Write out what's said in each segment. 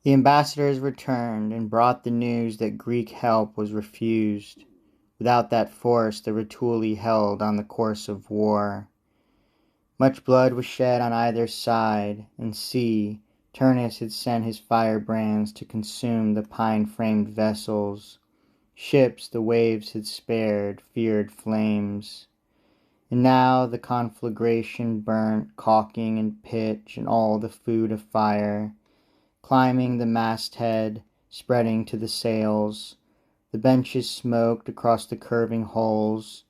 The ambassadors returned and brought the news that Greek help was refused. Without that force the Rutuli held on the course of war. Much blood was shed on either side, and see, Turnus had sent his firebrands to consume the pine-framed vessels. Ships the waves had spared feared flames. And now the conflagration burnt, caulking and pitch and all the food of fire, climbing the masthead, spreading to the sails. The benches smoked across the curving hulls.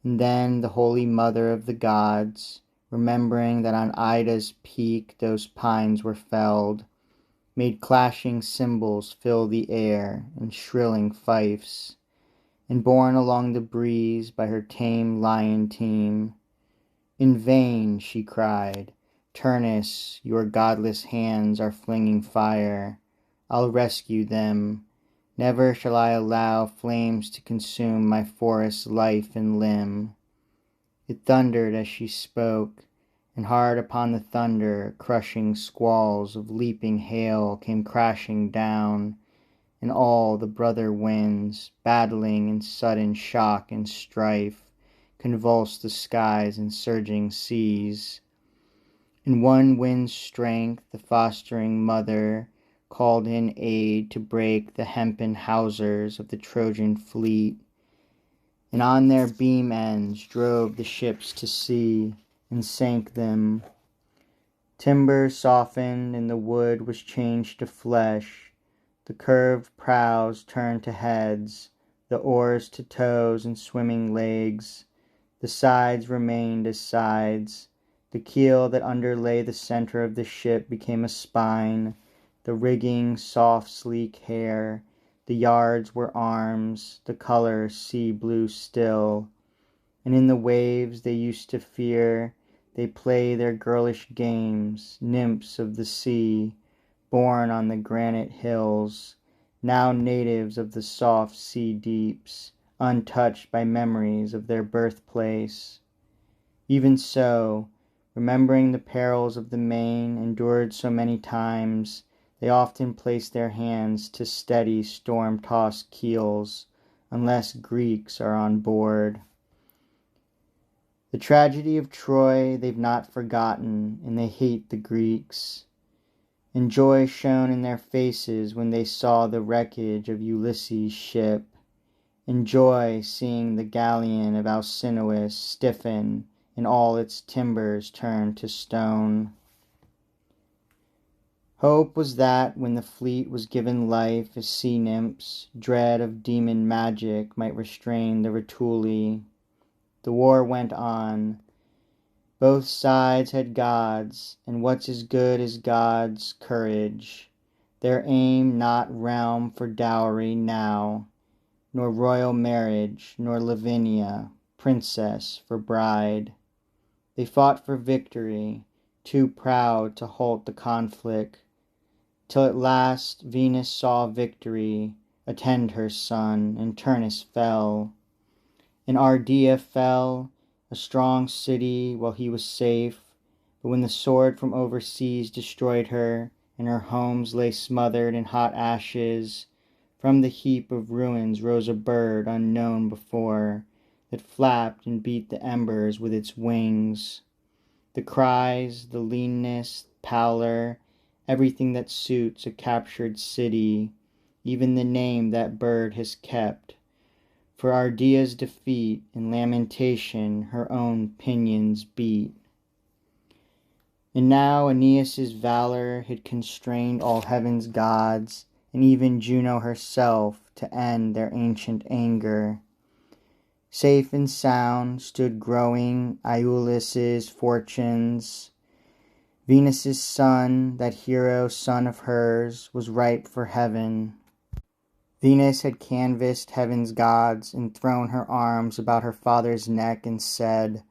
And then the Holy Mother of the Gods, remembering that on Ida's peak those pines were felled, made clashing cymbals fill the air and shrilling fifes, and borne along the breeze by her tame lion team. In vain, she cried, Turnus, your godless hands are flinging fire. I'll rescue them. Never shall I allow flames to consume my forest's life and limb. It thundered as she spoke, and hard upon the thunder crushing squalls of leaping hail came crashing down, and all the brother winds, battling in sudden shock and strife, convulsed the skies and surging seas. In one wind's strength the fostering mother called in aid to break the hempen hawsers of the Trojan fleet, and on their beam ends drove the ships to sea and sank them. Timber softened and the wood was changed to flesh. The curved prows turned to heads, the oars to toes and swimming legs. The sides remained as sides. The keel that underlay the center of the ship became a spine. The rigging soft sleek hair. The yards were arms, the color sea blue still. And in the waves they used to fear, they play their girlish games, nymphs of the sea, born on the granite hills, now natives of the soft sea deeps, untouched by memories of their birthplace. Even so, remembering the perils of the main endured so many times, they often place their hands to steady storm-tossed keels, unless Greeks are on board. The tragedy of Troy they've not forgotten, and they hate the Greeks. And joy shone in their faces when they saw the wreckage of Ulysses' ship, and joy seeing the galleon of Alcinous stiffen and all its timbers turn to stone. Hope was that when the fleet was given life as sea nymphs, dread of demon magic might restrain the Rutuli. The war went on. Both sides had gods, and what's as good as gods' courage. Their aim not realm for dowry now, nor royal marriage, nor Lavinia, princess, for bride. They fought for victory, too proud to halt the conflict, till at last Venus saw victory attend her son, and Turnus fell. And Ardea fell, a strong city, while he was safe. But when the sword from overseas destroyed her, and her homes lay smothered in hot ashes, from the heap of ruins rose a bird unknown before, that flapped and beat the embers with its wings. The cries, the leanness, pallor, everything that suits a captured city, even the name that bird has kept. For Ardea's defeat, in lamentation her own pinions beat. And now Aeneas' valor had constrained all heaven's gods, and even Juno herself, to end their ancient anger. Safe and sound stood growing Iülus' fortunes. Venus' son, that hero son of hers, was ripe for heaven. Venus had canvassed heaven's gods and thrown her arms about her father's neck and said,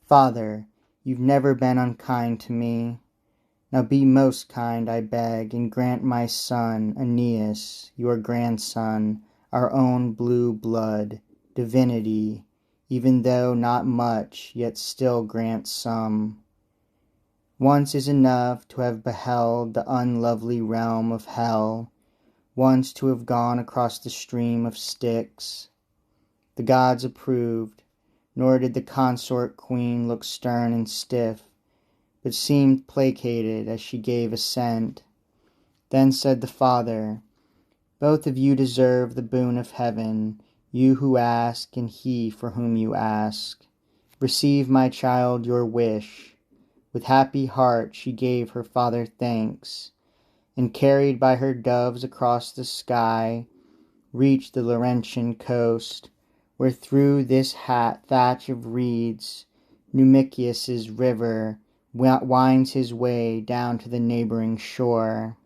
Father, you've never been unkind to me. Now be most kind, I beg, and grant my son, Aeneas, your grandson, our own blue blood, divinity, even though not much, yet still grant some. Once is enough to have beheld the unlovely realm of hell, once to have gone across the stream of Styx. The gods approved, nor did the consort queen look stern and stiff, but seemed placated as she gave assent. Then said the Father, "Both of you deserve the boon of heaven, you who ask and he for whom you ask. Receive, my child, your wish." With happy heart she gave her father thanks, and carried by her doves across the sky, reached the Laurentian coast, where through this thatch of reeds Numicius's river winds his way down to the neighboring shore.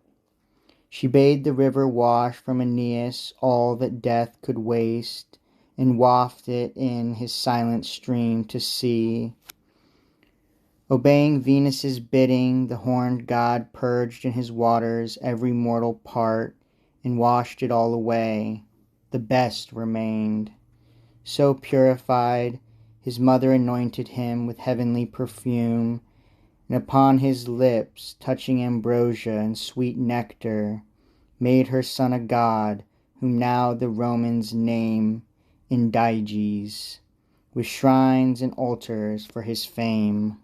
She bade the river wash from Aeneas all that death could waste, and waft it in his silent stream to sea. Obeying Venus's bidding, the horned god purged in his waters every mortal part, and washed it all away. The best remained. So purified, his mother anointed him with heavenly perfume, and upon his lips, touching ambrosia and sweet nectar, made her son a god, whom now the Romans name Indiges, with shrines and altars for his fame.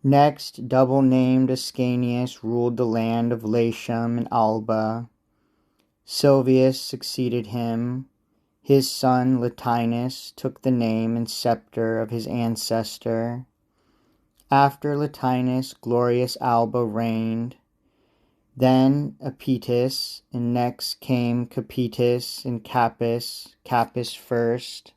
Next, double-named Ascanius ruled the land of Latium and Alba. Silvius succeeded him. His son Latinus took the name and scepter of his ancestor. After Latinus, glorious Alba reigned. Then Apetus, and next came Capitus and Capys first.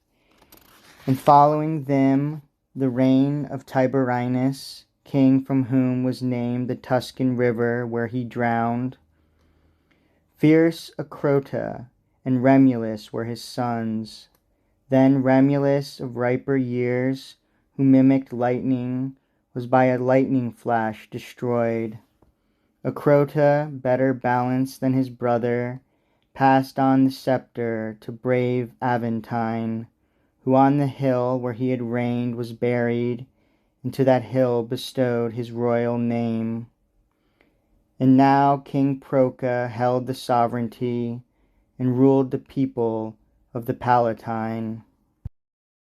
And following them, the reign of Tiberinus, king from whom was named the Tuscan river where he drowned. Fierce Acrota and Remulus were his sons. Then Remulus, of riper years, who mimicked lightning, was by a lightning flash destroyed. Acrota, better balanced than his brother, passed on the scepter to brave Aventine, who on the hill where he had reigned was buried, and to that hill bestowed his royal name. And now King Proca held the sovereignty, and ruled the people of the Palatine.